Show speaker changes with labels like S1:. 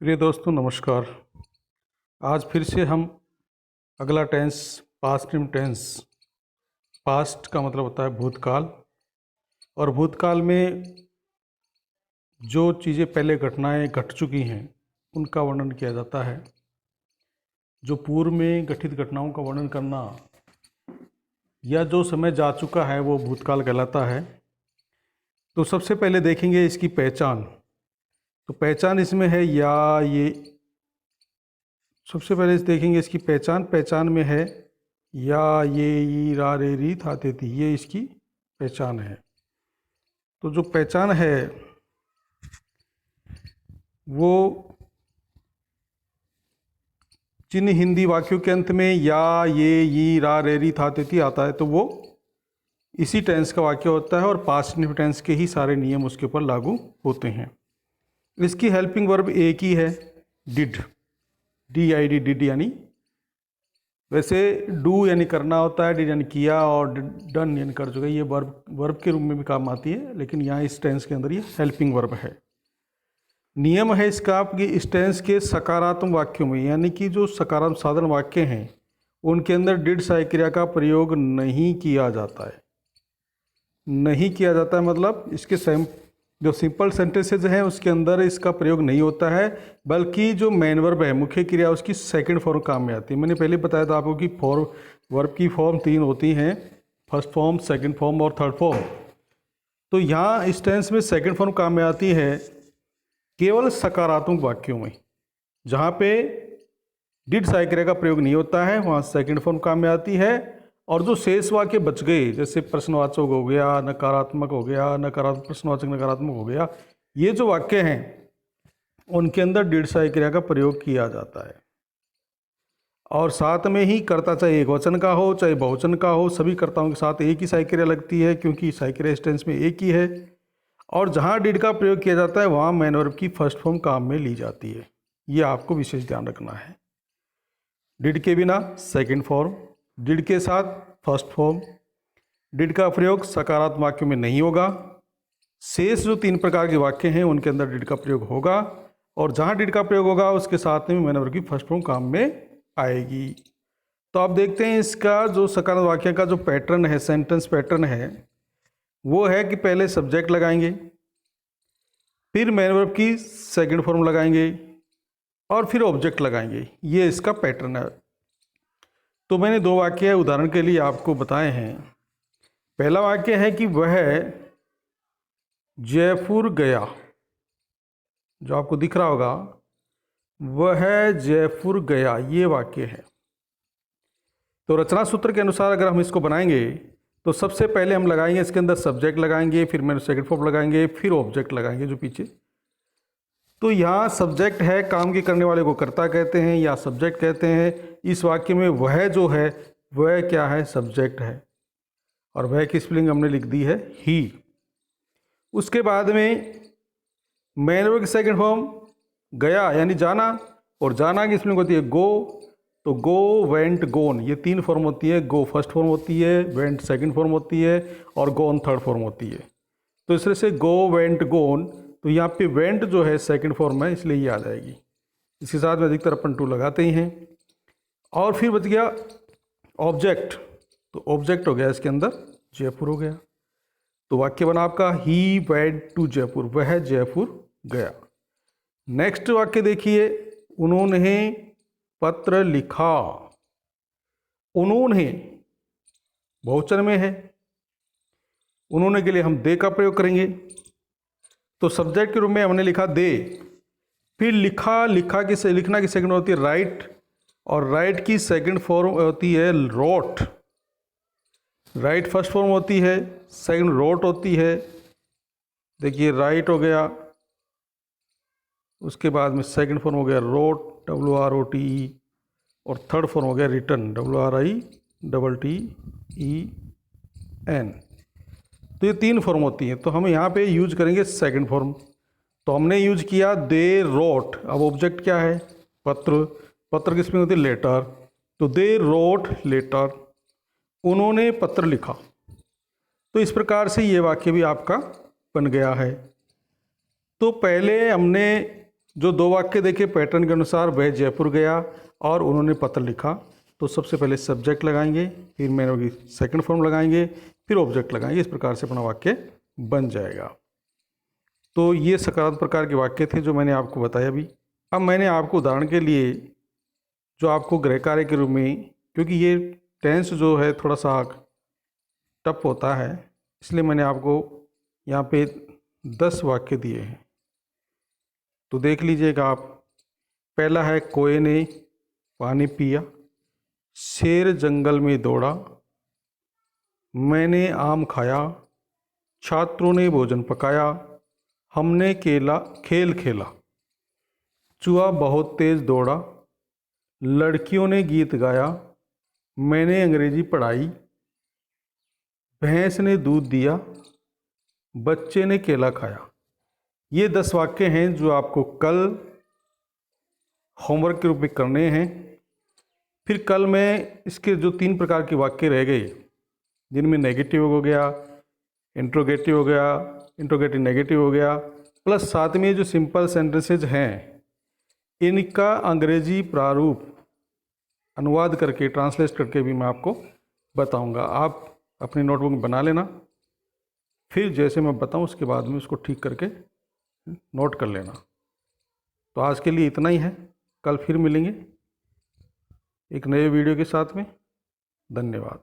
S1: प्रिय दोस्तों नमस्कार। आज फिर से हम अगला टेंस पास्ट टेंस। पास्ट का मतलब होता है भूतकाल, और भूतकाल में जो चीज़ें पहले घटनाएं घट चुकी हैं उनका वर्णन किया जाता है। जो पूर्व में घटित घटनाओं का वर्णन करना या जो समय जा चुका है वो भूतकाल कहलाता है। तो सबसे पहले देखेंगे इसकी पहचान। तो पहचान इसमें है या ये, सबसे पहले देखेंगे इसकी पहचान। पहचान में है या, ये, ई, रा, रे, री, था, ते, थी, ये इसकी पहचान है। तो जो पहचान है वो जिन हिंदी वाक्यों के अंत में या, ये, ई, रा, रे, री, था, ते, थी आता है तो वो इसी टेंस का वाक्य होता है, और पास्ट टेंस के ही सारे नियम उसके ऊपर लागू होते हैं। इसकी हेल्पिंग वर्ब एक ही है, डिड, DID, डिड यानी, वैसे डू यानी करना होता है, डिड यानी किया, और डन यानी कर चुका है। ये वर्ब के रूप में भी काम आती है, लेकिन यहाँ इस टेंस के अंदर ये हेल्पिंग वर्ब है। नियम है इसका कि इस टेंस के सकारात्मक वाक्यों में, यानी कि जो सकारात्मक साधारण वाक्य हैं उनके अंदर डिड सहायक क्रिया का प्रयोग नहीं किया जाता है। नहीं किया जाता है मतलब इसके जो सिंपल सेंटेंसेज हैं उसके अंदर इसका प्रयोग नहीं होता है, बल्कि जो मेन वर्ब है, मुख्य क्रिया, उसकी सेकंड फॉर्म काम में आती है। मैंने पहले बताया था आपको कि वर्ब की फॉर्म 3 होती हैं, फर्स्ट फॉर्म, सेकंड फॉर्म और थर्ड फॉर्म। तो यहाँ इस टेंस में सेकंड फॉर्म काम में आती है केवल सकारात्मक वाक्यों में। जहाँ पे डिड सहायक क्रिया का प्रयोग नहीं होता है वहाँ सेकंड फॉर्म काम में आती है, और जो शेष वाक्य बच गए, जैसे प्रश्नवाचक हो गया, नकारात्मक हो गया, नकारात्मक प्रश्नवाचक नकारात्मक हो गया, ये जो वाक्य हैं उनके अंदर डिड सहायक क्रिया का प्रयोग किया जाता है। और साथ में ही कर्ता चाहे एक वचन का हो चाहे बहुवचन का हो, सभी कर्ताओं के साथ एक ही सहायक क्रिया लगती है, क्योंकि सहायक क्रिया इस टेंस में एक ही है। और जहाँ डिड का प्रयोग किया जाता है वहाँ मेन वर्ब की फर्स्ट फॉर्म काम में ली जाती है। ये आपको विशेष ध्यान रखना है। डिड के बिना सेकंड फॉर्म, डिड के साथ फर्स्ट फॉर्म। डिड का प्रयोग सकारात्मक वाक्यों में नहीं होगा। शेष जो 3 प्रकार के वाक्य हैं उनके अंदर डिड का प्रयोग होगा, और जहाँ डिड का प्रयोग होगा उसके साथ में मेन वर्ब की फर्स्ट फॉर्म काम में आएगी। तो आप देखते हैं इसका जो सकारात्मक वाक्य का जो पैटर्न है, सेंटेंस पैटर्न है, वो है कि पहले सब्जेक्ट लगाएंगे, फिर मेन वर्ब की सेकंड फॉर्म लगाएंगे, और फिर ऑब्जेक्ट लगाएंगे। ये इसका पैटर्न है। तो मैंने 2 वाक्य उदाहरण के लिए आपको बताए हैं। पहला वाक्य है कि वह जयपुर गया, जो आपको दिख रहा होगा, वह जयपुर गया, ये वाक्य है। तो रचना सूत्र के अनुसार अगर हम इसको बनाएंगे तो सबसे पहले हम लगाएंगे इसके अंदर सब्जेक्ट लगाएंगे, फिर मैंने सेकंड फॉर्म लगाएंगे, फिर ऑब्जेक्ट लगाएंगे जो पीछे। तो यहाँ सब्जेक्ट है, काम के करने वाले को कर्ता कहते हैं या सब्जेक्ट कहते हैं। इस वाक्य में वह जो है वह क्या है, सब्जेक्ट है, और वह की स्पेलिंग हमने लिख दी है ही। उसके बाद में मेन वर्ब की सेकंड फॉर्म गया यानी जाना, और जाना की स्पेलिंग होती है गो। तो गो, वेंट, गोन, ये 3 फॉर्म होती है। गो फर्स्ट फॉर्म होती है, वेंट सेकंड फॉर्म होती है, और गोन थर्ड फॉर्म होती है। तो इस तरह से गो, वेंट, गोन, तो यहाँ पे वेंट जो है सेकंड फॉर्म है, इसलिए ये आ जाएगी। इसके साथ में अधिकतर अपन टू लगाते ही हैं। और फिर बच गया ऑब्जेक्ट, तो ऑब्जेक्ट हो गया इसके अंदर जयपुर हो गया। तो वाक्य बना आपका ही वेंट टू जयपुर, वह जयपुर गया। नेक्स्ट वाक्य देखिए, उन्होंने पत्र लिखा। उन्होंने बहुवचन में है, उन्होंने के लिए हम दे का प्रयोग करेंगे। तो सब्जेक्ट के रूप में हमने लिखा दे, फिर लिखा, लिखना की सेकंड होती है राइट, और राइट की सेकंड फॉर्म होती है रोट। राइट फर्स्ट फॉर्म होती है, सेकंड रोट होती है। देखिए राइट हो गया, उसके बाद में सेकंड फॉर्म हो गया रोट, WROTE, और थर्ड फॉर्म हो गया रिटन, WRITTEN। तो ये 3 फॉर्म होती हैं। तो हम यहाँ पे यूज करेंगे सेकंड फॉर्म। तो हमने यूज किया दे रोट। अब ऑब्जेक्ट क्या है, पत्र, पत्र की स्पेलिंग होती है लेटर। तो दे रोट लेटर, उन्होंने पत्र लिखा। तो इस प्रकार से ये वाक्य भी आपका बन गया है। तो पहले हमने जो 2 वाक्य देखे पैटर्न के अनुसार, वह जयपुर गया और उन्होंने पत्र लिखा। तो सबसे पहले सब्जेक्ट लगाएंगे, फिर मैंने सेकंड फॉर्म लगाएंगे, फिर ऑब्जेक्ट लगाएंगे। इस प्रकार से अपना वाक्य बन जाएगा। तो ये सकारात्मक प्रकार के वाक्य थे जो मैंने आपको बताया अभी। अब मैंने आपको उदाहरण के लिए जो आपको गृह कार्य के रूप में, क्योंकि ये टेंस जो है थोड़ा सा टफ होता है, इसलिए मैंने आपको यहाँ पे 10 वाक्य दिए हैं। तो देख लीजिएगा आप। पहला है, कोए ने पानी पिया, शेर जंगल में दौड़ा, मैंने आम खाया, छात्रों ने भोजन पकाया, हमने खेल खेला, चूहा बहुत तेज दौड़ा, लड़कियों ने गीत गाया, मैंने अंग्रेजी पढ़ाई, भैंस ने दूध दिया, बच्चे ने केला खाया। ये 10 वाक्य हैं जो आपको कल होमवर्क के रूप में करने हैं। फिर कल मैं इसके जो 3 प्रकार के वाक्य रह गए, जिनमें नेगेटिव हो गया, इंट्रोगेटिव हो गया, इंट्रोगेटिव नेगेटिव हो गया, प्लस साथ में जो सिंपल सेंटेंसेज हैं, इनका अंग्रेजी प्रारूप अनुवाद करके, ट्रांसलेट करके भी मैं आपको बताऊंगा। आप अपनी नोटबुक में बना लेना, फिर जैसे मैं बताऊं उसके बाद में उसको ठीक करके नोट कर लेना। तो आज के लिए इतना ही है, कल फिर मिलेंगे एक नए वीडियो के साथ में। धन्यवाद।